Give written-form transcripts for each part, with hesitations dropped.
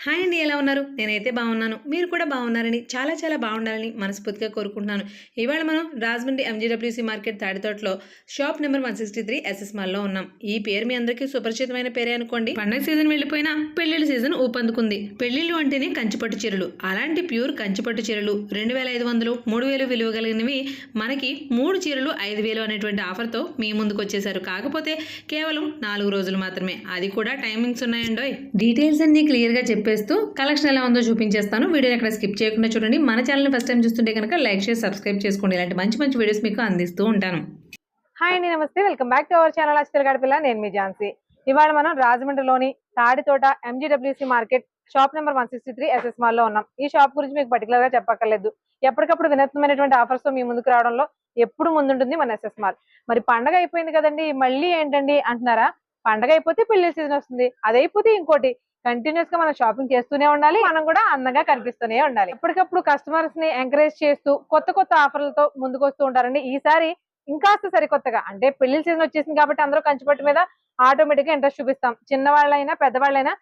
Hi అండి, ఎలా ఉన్నారు? నేనైతే బాగున్నాను. మీరు కూడా బాగున్నారని, చాలా చాలా బాగుండాలని మనస్ఫూర్తిగా కోరుకుంటున్నాను. ఇవాళ మనం రాజమండ్రి ఎంజీడబ్ల్యూసీ మార్కెట్ తాడితోటలో షాప్ నెంబర్ 163 ఎస్ఎస్ మాల్లో ఉన్నాం. ఈ పేరు మీ అందరికీ సుపరిచితమైన పేరే అనుకోండి. పండగ సీజన్ వెళ్ళిపోయినా పెళ్లిళ్ళ సీజన్ ఊపందుకుంది. పెళ్లిళ్ళు అంటేనే కంచిపట్టు చీరలు. అలాంటి ప్యూర్ కంచిపట్టు చీరలు 2500, 3000 విలువ కలిగినవి మనకి 3 చీరలు 5000 అనేటువంటి ఆఫర్తో మీ ముందుకు వచ్చేసారు. కాకపోతే కేవలం 4 రోజులు మాత్రమే. అది కూడా టైమింగ్స్ ఉన్నాయండోయ్. డీటెయిల్స్ అన్ని క్లియర్గా చెప్పేస్తూ కలెక్షన్ ఎలా ఉందో చూపించేస్తాను. వీడియోని ఎక్కడ స్కిప్ చేయకుండా చూడండి. మన ఛానల్ని ఫస్ట్ టైం చూస్తుంటే కనుక లైక్ చేసి సబ్స్క్రైబ్ చేసుకోండి. ఇలాంటి మంచి మంచి వీడియోస్ మీకు అందిస్తూ ఉంటాను. హాయ్ అండి, నమస్తే. Welcome back to our channel Akshara Gadapilla. నేను మీ ఝాన్సీ. ఇవాళ మనం రాజమండ్రిలోని Taditota MGWC market shop number 163 SS మాల్లో ఉన్నాం. ఈ షాప్ గురించి మీకు పర్టికులర్ గా చెప్పక్కర్లేదు. ఎప్పటికప్పుడు వినూత్నమైనటువంటి ఆఫర్స్ తో మీ ముందుకు రావడంలో ఎప్పుడు ముందుంటుంది మన ఎస్ఎస్ మాల్. మరి పండగ అయిపోయింది కదండి, మళ్ళీ ఏంటండి అంటున్నారా? పండగ అయిపోతే పెళ్లి సీజన్ వస్తుంది, అదైపోతే ఇంకోటి. కంటిన్యూస్ గా మనం షాపింగ్ చేస్తూనే ఉండాలి, మనం కూడా అందంగా కనిపిస్తూనే ఉండాలి. ఎప్పటికప్పుడు కస్టమర్స్ ని ఎంకరేజ్ చేస్తూ కొత్త కొత్త ఆఫర్లతో ముందుకు వస్తూ ఉంటారండి. ఈసారి ఇంకాస్త సరికొత్తగా, అంటే పెళ్లి సీజన్ వచ్చేసింది కాబట్టి అందరూ కంచిపట్టు మీద ఆటోమేటిక్ గా ఇంట్రెస్ట్ చూపిస్తాం. చిన్నవాళ్ళైనా పెద్దవాళ్ళైనా,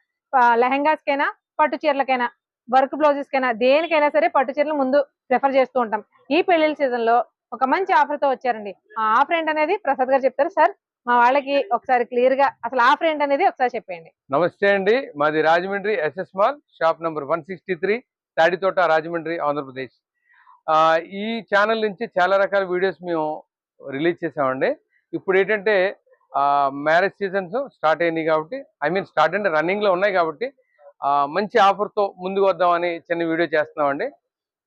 లెహంగాస్ కైనా పట్టు చీరలకైనా వర్క్ బ్లౌజెస్ కైనా దేనికైనా సరే పట్టు చీరలు ముందు ప్రిఫర్ చేస్తూ ఉంటాం. ఈ పెళ్లిళ్ళ సీజన్ లో ఒక మంచి ఆఫర్ తో వచ్చారండి. ఆ ఆఫర్ ఏంటనేది ప్రసాద్ గారు చెప్తారు. సార్, మా వాళ్ళకి ఒకసారి క్లియర్ గా అసలు ఆఫర్ ఏంటనేది ఒకసారి చెప్పండి. నమస్తే అండి, మాది Rajahmundry SS mall shop number 163 Taditota, Rajahmundry, Andhra Pradesh. ఈ ఛానల్ నుంచి చాలా రకాల వీడియోస్ మేము రిలీజ్ చేసామండి. ఇప్పుడు ఏంటంటే మ్యారేజ్ సీజన్స్ స్టార్ట్ అయినాయి కాబట్టి, స్టార్ట్ అంటే రన్నింగ్లో ఉన్నాయి కాబట్టి మంచి ఆఫర్తో ముందుకు వద్దామని చిన్న వీడియో చేస్తున్నామండి.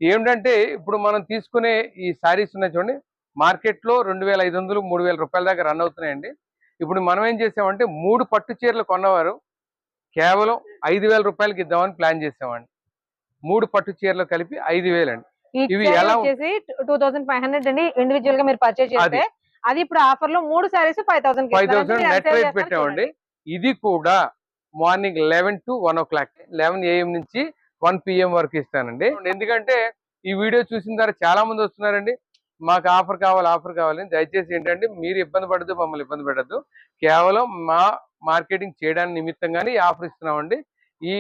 ఏమిటంటే ఇప్పుడు మనం తీసుకునే ఈ శారీస్ ఉన్నాయి చూడండి, మార్కెట్లో 2500, 3000 రూపాయల దాకా రన్ అవుతున్నాయండి. ఇప్పుడు మనం ఏం చేసామంటే 3 పట్టు చీరలు కొన్నవారు కేవలం 5000 రూపాయలకి ఇద్దామని ప్లాన్ చేసామండి. 3 పట్టు చీరలు కలిపి 5000 అండి. ఇవి ఎలా వచ్చేసి 2500 అండి. ఇండివిజువల్ గా మీరు పర్చేజ్ చేస్తే అది ఇప్పుడు ఆఫర్ లో 3 సారీస్ 5000 నెట్ రేట్ పెట్టామండి. ఇది కూడా మార్నింగ్ 11 to 1 o'clock, 11 AM నుంచి 1 PM వరకు ఇస్తానండి. ఎందుకంటే ఈ వీడియో చూసిన తర్వాత చాలా మంది వస్తున్నారండి, మాకు ఆఫర్ కావాలి. దయచేసి ఏంటంటే మీరు ఇబ్బంది పడద్దు, మమ్మల్ని ఇబ్బంది పెట్టద్దు. కేవలం మా మార్కెటింగ్ చేయడానికి నిమిత్తంగానే ఈ ఆఫర్ ఇస్తున్నామండి. ఈ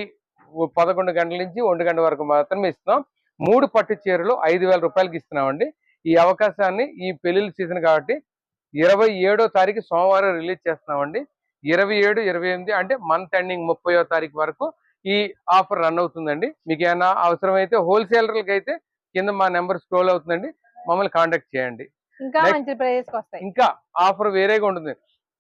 11 గంటల నుంచి 1 గంట వరకు మాత్రమే ఇస్తున్నాం. 3 పట్టు చీరలు 5000 రూపాయలకి ఇస్తున్నామండి. ఈ అవకాశాన్ని ఈ పెళ్లిళ్ళ సీజన్ కాబట్టి 27వ తారీఖు సోమవారం రిలీజ్ చేస్తున్నామండి. 27, 28 అంటే మంత్ ఎండింగ్ 30వ తారీఖు వరకు ఈ ఆఫర్ రన్ అవుతుందండి. మీకు ఏమైనా అవసరమైతే హోల్సేలర్లకి అయితే కింద మా నెంబర్ స్క్రోల్ అవుతుందండి, మమ్మల్ని కాంటాక్ట్ చేయండి. ఇంకా ఆఫర్ వేరేగా ఉంటుంది.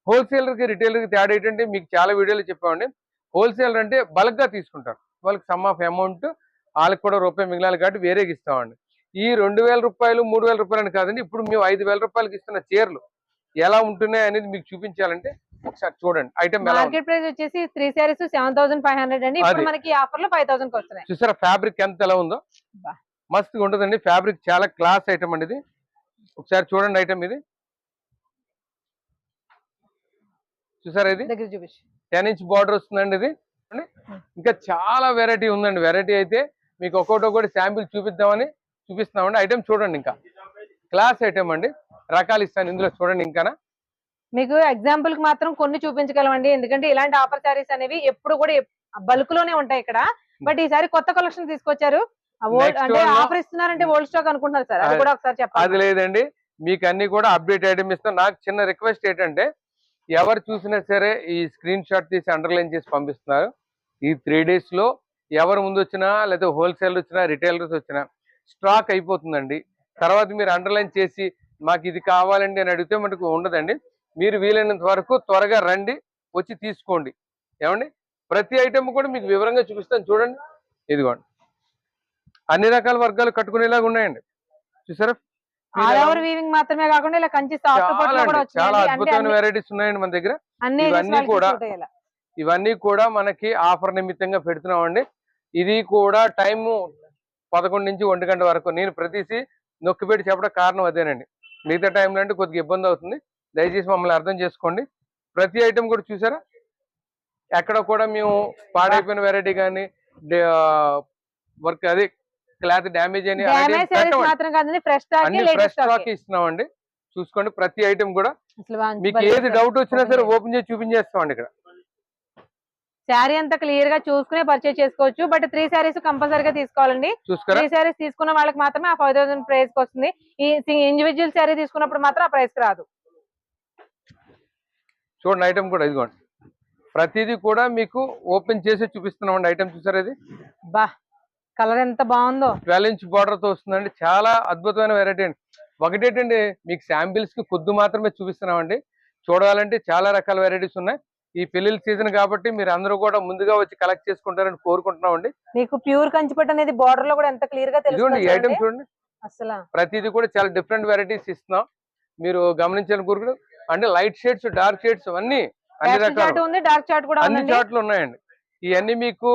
హోల్సేలర్ కి రిటైలర్ కి తేడా ఏంటంటే మీకు చాలా వీడియోలు చెప్పామండి. హోల్సేలర్ అంటే బల్క్ గా తీసుకుంటారు, వాళ్ళకి సమ్ ఆఫ్ అమౌంట్ వాళ్ళకి కూడా రూపాయి మిగిలాలి కాబట్టి వేరేగా ఇస్తామండి. ఈ 2000 రూపాయలు 3000 రూపాయలు అని కాదండి, ఇప్పుడు మేము 5000 రూపాయలకి ఇస్తున్న చీరలు ఎలా ఉంటున్నాయి అనేది మీకు చూపించాలంటే ఒకసారి చూడండి. ఐటమ్ మార్కెట్ ప్రైస్ వచ్చేసి 3 సారీస్ 7500 అండి. ఇప్పుడు మనకి ఆఫర్ లో 5000 కి వస్తున్నాయి. చూసారా ఫ్యాబ్రిక్ ఎంత ఎలా ఉందో, మస్తుగా ఉంటుందండి. ఫ్యాబ్రిక్ చాలా క్లాస్ ఐటమ్ అండి. ఇది ఒకసారి చూడండి. ఐటమ్ ఇది చూసారా, ఇది 10 ఇంచ్ బార్డర్ వస్తుందండి. ఇది ఇంకా చాలా వెరైటీ ఉందండి. వెరైటీ అయితే మీకు ఒక్కొక్కటి శాంపిల్ చూపిస్తున్నామండి. ఐటమ్ చూడండి, ఇంకా క్లాస్ ఐటమ్ అండి. రకాలు ఇస్తాను ఇందులో చూడండి. ఇంకా మీకు ఎగ్జాంపుల్ కి మాత్రం కొన్ని చూపించగలమండి, ఎందుకంటే ఇలాంటి ఆఫర్ సారీస్ అనేవి ఎప్పుడు కూడా బల్క్ లోనే ఉంటాయి ఇక్కడ. బట్ ఈసారి కొత్త కలెక్షన్ తీసుకొచ్చారు. అంటే ఆఫర్ ఇస్తున్నారంటే ఓల్డ్ స్టాక్ అనుకుంటున్నారు సార్, అది కూడా ఒకసారి చెప్పండి. అది లేదండి, మీకు అన్ని కూడా అప్డేట్ ఐటమ్ ఇస్తాం. నాకు చిన్న రిక్వెస్ట్ ఏంటంటే ఎవరు చూసినా సరే ఈ స్క్రీన్ షాట్ తీసి అండర్లైన్ చేసి పంపిస్తున్నారు. ఈ 3 days లో ఎవరు ముందు వచ్చినా, లేదా హోల్సేలర్ వచ్చినా, రిటైలర్స్ వచ్చినా స్టాక్ అయిపోతుందండి. తర్వాత మీరు అండర్లైన్ చేసి మాకు ఇది కావాలండి అని అడిగితే మనకు ఉండదండి. మీరు వీలైనంత వరకు త్వరగా రండి, వచ్చి తీసుకోండి. ఏమండి, ప్రతి ఐటమ్ కూడా మీకు వివరంగా చూపిస్తాను. చూడండి, ఇదిగోండి అన్ని రకాల వర్గాలు కట్టుకునేలాగా ఉన్నాయండి. చూసారా, మాత్రమే కాకుండా ఇలా కంచి చాలా అద్భుతమైన వెరైటీస్ ఉన్నాయండి మన దగ్గర. ఇవన్నీ కూడా మనకి ఆఫర్ నిమిత్తంగా పెడుతున్నామండి. ఇది కూడా టైము 11 నుంచి 1 గంట వరకు. నేను ప్రతిసి నొక్కిపెట్టి చెప్పడం కారణం అదేనండి. మిగతా టైంలో అంటే కొద్దిగా ఇబ్బంది అవుతుంది, దయచేసి మమ్మల్ని అర్థం చేసుకోండి. ప్రతి ఐటమ్ కూడా చూసారా, ఎక్కడ కూడా మేము పాడైపోయిన వెరైటీ కానీ వర్క్ అది క్లాత్ డ్యామేజ్ అని ఫ్రెష్ స్టాక్ ఇస్తున్నామండి. చూసుకోండి, ప్రతి ఐటమ్ కూడా మీకు ఏది డౌట్ వచ్చినా సరే ఓపెన్ చేసి చూపించేస్తామండి. ఇక్కడ శారీ అంతా క్లియర్ గా చూసుకునే పర్చేస్ చేసుకోవచ్చు. బట్ 3 శారీస్ కంపల్సరీగా తీసుకోవాలండి. చూసుకోరా 3 శారీస్ తీసుకున్న వాళ్ళకి మాత్రమే ఆ 5000 ప్రైస్ కి వస్తుంది. ఈ ఇండివిజువల్ శారీ తీసుకున్నప్పుడు మాత్రం ఆ ప్రైస్ కి రాదు. చూడండి ఐటమ్ కూడా ఇదిగోండి, ప్రతిదీ కూడా మీకు ఓపెన్ చేసి చూపిస్తున్నామండి. ఐటమ్ చూసారా, ఇది బా కలర్ ఎంత బాగుందో. 12 ఇంచ్ బార్డర్ తో వస్తుందండి. చాలా అద్భుతమైన వెరైటీ అండి. ఒకటేంటండి, మీకు శాంపిల్స్ కి కొద్ది మాత్రమే చూపిస్తున్నామండి. చూడాలంటే చాలా రకాల వెరైటీస్ ఉన్నాయి. ఈ పెళ్లిళ్ళ సీజన్ కాబట్టి మీరు అందరూ కూడా ముందుగా వచ్చి కలెక్ట్ చేసుకుంటారని కోరుకుంటున్నామండి. మీకు ప్యూర్ కంచిపట్టు అనేది బార్డర్ లో కూడా ఎంత క్లియర్ గా ఇదిగోండి ఈ ఐటమ్ తెలుస్తుంది చూడండి, అసలు. ప్రతిదీ కూడా చాలా డిఫరెంట్ వెరైటీస్ ఇస్తున్నాం. మీరు గమనించాలని కోరుకుంటూ, అంటే లైట్ షేడ్స్, డార్క్ షేడ్స్ అన్ని చార్ట్ రకాలు, ఉంది, డార్క్ చార్ట్ కూడా అన్ని ఉందండి. చార్ట్లు ఉన్నాయండి. ఇవన్నీ మీకు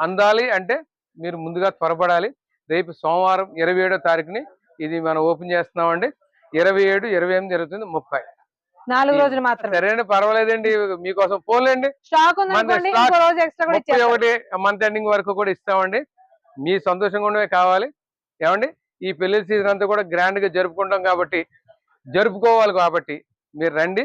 అందాలి అంటే మీరు ముందుగా త్వరపడాలి. రేపు సోమవారం 27వ తారీఖుని ఇది మనం ఓపెన్ చేస్తున్నామండి. 27, 28, 29, 30 4 రోజులు మాత్రమే. సరేనండి, పర్వాలేదండి, మీకోసం పోలేండి. స్టాక్ ఉందనుకోండి, స్టాక్ ఇంకో రోజు ఎక్స్ట్రా కూడా 31 మంత్ ఎండింగ్ వరకు కూడా ఇస్తామండి. మీ సంతోషంగా ఉండవే కావాలి ఏమండి. ఈ పెళ్లి సీజన్ అంతా కూడా గ్రాండ్ గా జరుపుకుంటాం కాబట్టి, జరుపుకోవాలి కాబట్టి మీరు రండి,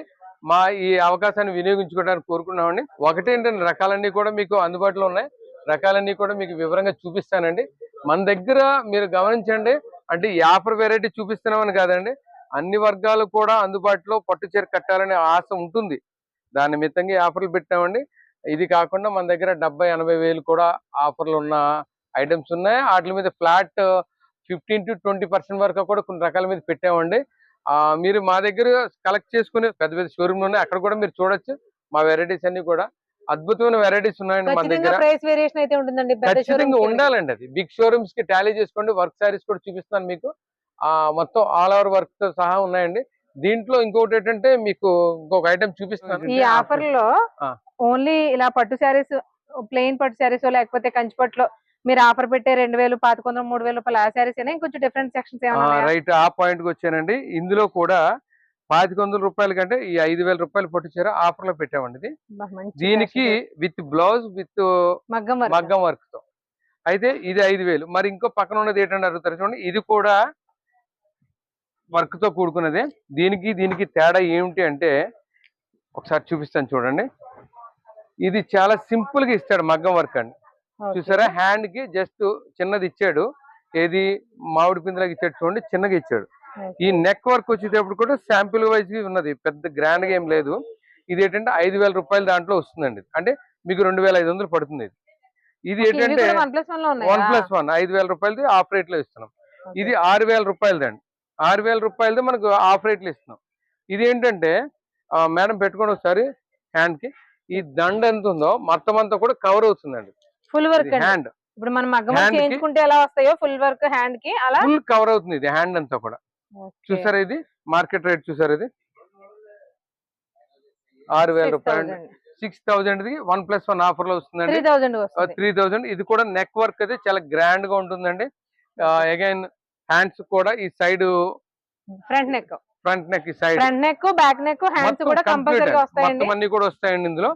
మా ఈ అవకాశాన్ని వినియోగించుకోవడానికి కోరుకున్నామండి. ఒకటేంటంటే రకాలన్నీ కూడా మీకు అందుబాటులో ఉన్నాయి. రకాలన్నీ కూడా మీకు వివరంగా చూపిస్తానండి. మన దగ్గర మీరు గమనించండి, అంటే ఈ ఆఫర్ వెరైటీ చూపిస్తున్నామని కాదండి, అన్ని వర్గాలు కూడా అందుబాటులో పట్టు చీర కట్టాలనే ఆశ ఉంటుంది. దాని మిత్తంగా ఈ ఆఫర్లు పెట్టామండి. ఇది కాకుండా మన దగ్గర 70-80 వేలు కూడా ఆఫర్లు ఉన్న ఐటమ్స్ ఉన్నాయి. వాటి మీద ఫ్లాట్ 15 to 20% వరకు కూడా కొన్ని రకాల మీద పెట్టామండి. మీరు మా దగ్గర కలెక్ట్ చేసుకుని పెద్ద పెద్ద షోరూమ్లు ఉన్నాయి, అక్కడ కూడా మీరు చూడొచ్చు. మా వెరైటీస్ అన్ని కూడా అద్భుతమైన వెరైటీస్ ఉన్నాయండి మన దగ్గర. ప్రైస్ వేరియేషన్ అయితే ఉంటుందండి. ఖచ్చితంగా ఉండాలండి, అది బిగ్ షోరూమ్స్ కి టాలీ చేసుకోండి. వర్క్ సారీస్ కూడా చూపిస్తాను మీకు. మొత్తం ఆల్ ఓవర్ వర్క్ తో సహా ఉన్నాయండి. దీంట్లో ఇంకొకటి ఏంటంటే మీకు ఇంకొక ఐటమ్ చూపిస్తాను. ఈ ఆఫర్ లో ఓన్లీ ఇలా పట్టు శారీస్, ప్లెయిన్ పట్టు శారీస్ లేకపోతే కంచిపట్టులో మీరు ఆఫర్ పెట్టే 2000, 1500, 3000 రూపాయల ఆ శారీస్ అయినా ఇంకొంచెం డిఫరెంట్ సెక్షన్స్ ఏమైనా? రైట్, ఆ పాయింట్ కి వచ్చానండి. ఇందులో కూడా 1500 రూపాయల కంటే ఈ 5000 రూపాయలు పట్టు చీర ఆఫర్ లో పెట్టామండి. ఇది దీనికి విత్ బ్లౌజ్ విత్ మగ్గం వర్క్ తో అయితే ఇది 5000. మరి ఇంకో పక్కన ఉన్నది ఏంటంటే అడుగుతారు చూడండి, ఇది కూడా వర్క్ తో కూడుకున్నదే. దీనికి తేడా ఏమిటి అంటే ఒకసారి చూపిస్తాను చూడండి. ఇది చాలా సింపుల్ గా ఇస్తాడు మగ్గం వర్క్ అండి. చూసారా, హ్యాండ్ కి జస్ట్ చిన్నది ఇచ్చాడు. ఏది మామిడి పిందెలాగా ఇచ్చాడు చూడండి, చిన్నగా ఇచ్చాడు. ఈ నెక్ వర్క్ వచ్చేటప్పుడు కూడా శాంపిల్ వైజ్ ఉన్నది, పెద్ద గ్రాండ్ గా ఏం లేదు. ఇది ఏంటంటే 5000 రూపాయలు దాంట్లో వస్తుందండి. అంటే మీకు 2500 పడుతుంది. ఇది ఏంటంటే 1+1 5000 రూపాయలది ఆఫ్ రేట్ లో ఇస్తున్నాం. ఇది 6000 రూపాయలదండి. 6000 రూపాయలది మనకు ఆఫ్ రేట్ లో ఇస్తున్నాం. ఇది ఏంటంటే మేడం పెట్టుకోండి ఒకసారి, హ్యాండ్ కి ఈ దండ ఎంత ఉందో మొత్తం అంతా కూడా కవర్ అవుతుందండి. Full work hand. ఇప్పుడు మనం మగ్గం చేయించుకుంటే ఎలా వస్తాయో ఫుల్ వర్క్ హ్యాండ్ కి అలా ఫుల్ కవర్ అవుతుంది ఇది హ్యాండ్ అంతా కూడా. చూసారా, ఇది మార్కెట్ రేట్ చూసారా, ఇది 6000 రూపాయలు. 6000 1+1 ఆఫర్ లో వస్తుందండి. 3000. ఇది కూడా నెక్ వర్క్ అది చాలా గ్రాండ్ గా ఉంటుందండి. అగైన్ హ్యాండ్స్ కూడా ఈ సైడ్ ఫ్రంట్ నెక్ ఈ side front neck, back neck, hands కూడా కంపల్సరీగా వస్తాయండి. మొత్తం అన్ని కూడా వస్తాయండి ఇందులో.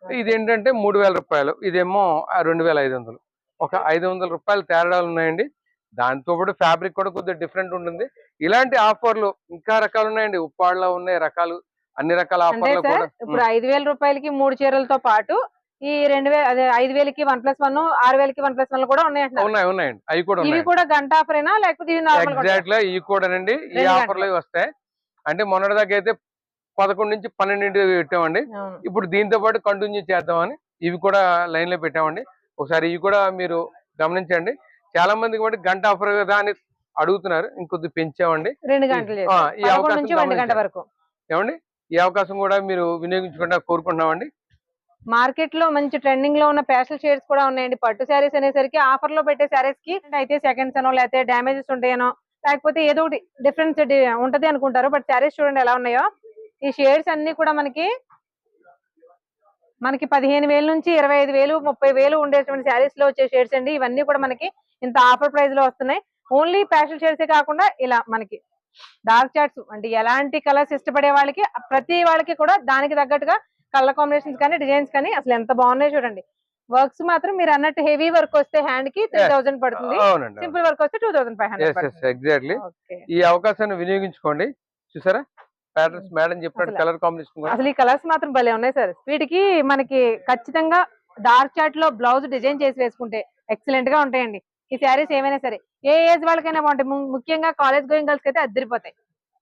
ఇది ఏంటంటే 3000 రూపాయలు, ఇదేమో 2500. ఒక 500 రూపాయలు తేడాలు ఉన్నాయండి. దాంతో పాటు ఫ్యాబ్రిక్ కూడా కొద్దిగా డిఫరెంట్ ఉంటుంది. ఇలాంటి ఆఫర్లు ఇంకా రకాలు ఉన్నాయండి. ఉప్పాడలో ఉన్నాయి రకాలు, అన్ని రకాల ఆఫర్లు కూడా. ఇప్పుడు 5000 రూపాయలకి 3 చీరలతో పాటు ఈ 2000 అదే 5000కి 1+1, 6000కి 1+1 కూడా ఉన్నాయండి. అవి కూడా ఇవి కూడా గంట ఆఫరేనా లేకపోతే ఎగ్జాక్ట్లీ ఇవి కూడానండి ఈ ఆఫర్ లో వస్తాయి. అంటే మొన్నటిదాకా అయితే 11 నుంచి 12 పెట్టామండి. ఇప్పుడు దీంతో పాటు కంటిన్యూ చేద్దామని ఇవి కూడా లైన్ లో పెట్టామండి. ఒకసారి ఇవి కూడా మీరు గమనించండి. చాలా మందికి బట్టి గంట ఆఫర్ కదా అని అడుగుతున్నారు, ఇంకొద్ది పెంచామండి. 2 గంటలు ఈ అవకాశం ఏమండి, ఈ అవకాశం కూడా మీరు వినియోగించుకుంటా కోరుకుంటున్నామండి. మార్కెట్ లో మంచి ట్రెండింగ్ లో ఉన్న ప్యాస్టల్ షేడ్స్ కూడా ఉన్నాయండి. పట్టు శారీస్ అనేసరికి ఆఫర్ లో పెట్టే శారీస్ కి అయితే సెకండ్స్ అనో లేకపోతే డ్యామేజెస్ ఉంటాయనో లేకపోతే ఏదో ఒకటి డిఫరెన్స్ ఉంటది అనుకుంటారు. బట్ శారీస్ చూడండి ఎలా ఉన్నాయో. ఈ షేడ్స్ అన్ని కూడా మనకి 15,000 నుంచి 25,000, 30,000 ఉండేటువంటి శారీస్ లో వచ్చే షేడ్స్ అండి. ఇవన్నీ కూడా మనకి ఇంత ఆఫర్ ప్రైస్ లో వస్తున్నాయి. ఓన్లీ ప్యాస్టల్ షేడ్స్ కాకుండా ఇలా మనకి డార్క్ చార్ట్స్ అంటే ఎలాంటి కలర్స్ ఇష్టపడే వాళ్ళకి ప్రతి వాళ్ళకి కూడా దానికి తగ్గట్టుగా కలర్ కాంబినేషన్స్ కానీ డిజైన్స్ కానీ అసలు ఎంత బాగున్నాయి చూడండి. వర్క్స్ మాత్రం మీరు అన్నట్టు హెవీ వర్క్ వస్తే హ్యాండ్ కి 3000 పడుతుంది, సింపుల్ వర్క్ వస్తే 2500. ఎగ్జాక్ట్లీ ఈ అవకాశాన్ని వినియోగించుకోండి. చూసారా ప్యాటర్న్స్ మేడం చెప్పినట్టు కలర్ కాంబినేషన్ అసలు ఈ కలర్స్ మాత్రం భలే ఉన్నాయి సార్. వీటికి మనకి ఖచ్చితంగా డార్క్ చాట్ లో బ్లౌజ్ డిజైన్ చేసి వేసుకుంటే ఎక్సలెంట్ గా ఉంటాయండి. ఈ శారీస్ ఏమైనా సరే ఏ ఏజ్ వాళ్ళకైనా బాగుంటాయి. ముఖ్యంగా కాలేజ్ గోయింగ్ గర్ల్స్ కి అయితే అద్దరిపోతాయి.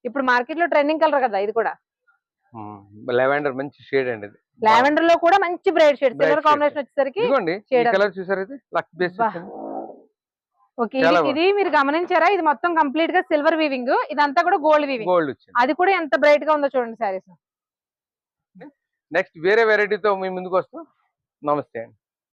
ఇప్పుడు మార్కెట్ లో ట్రెండింగ్ కలర్ కదా ఇది కూడా. లెవెండర్ మంచి షేడ్ అండి ఇది. లావెండర్ లో కూడా మంచి bright shade, Bright silver shade. Combination వచ్చేసరికి ఇదిగోండి ఈ shade కలర్ చూసారు, ఇది లక్ బేస్ బా. ఓకే, చాలా ఇది మీరు గమనించారా? ఇది మొత్తం కంప్లీట్ గా సిల్వర్ వీవింగ్, ఇదంతా కూడా గోల్డ్ వీవింగ్. గోల్డ్ వచ్చింది. అది కూడా ఎంత బ్రైట్ గా ఉందో చూడండి శారీస్. నెక్స్ట్ వేరే వెరైటీతో మీ ముందుకు వస్తాం. నమస్తే అండి.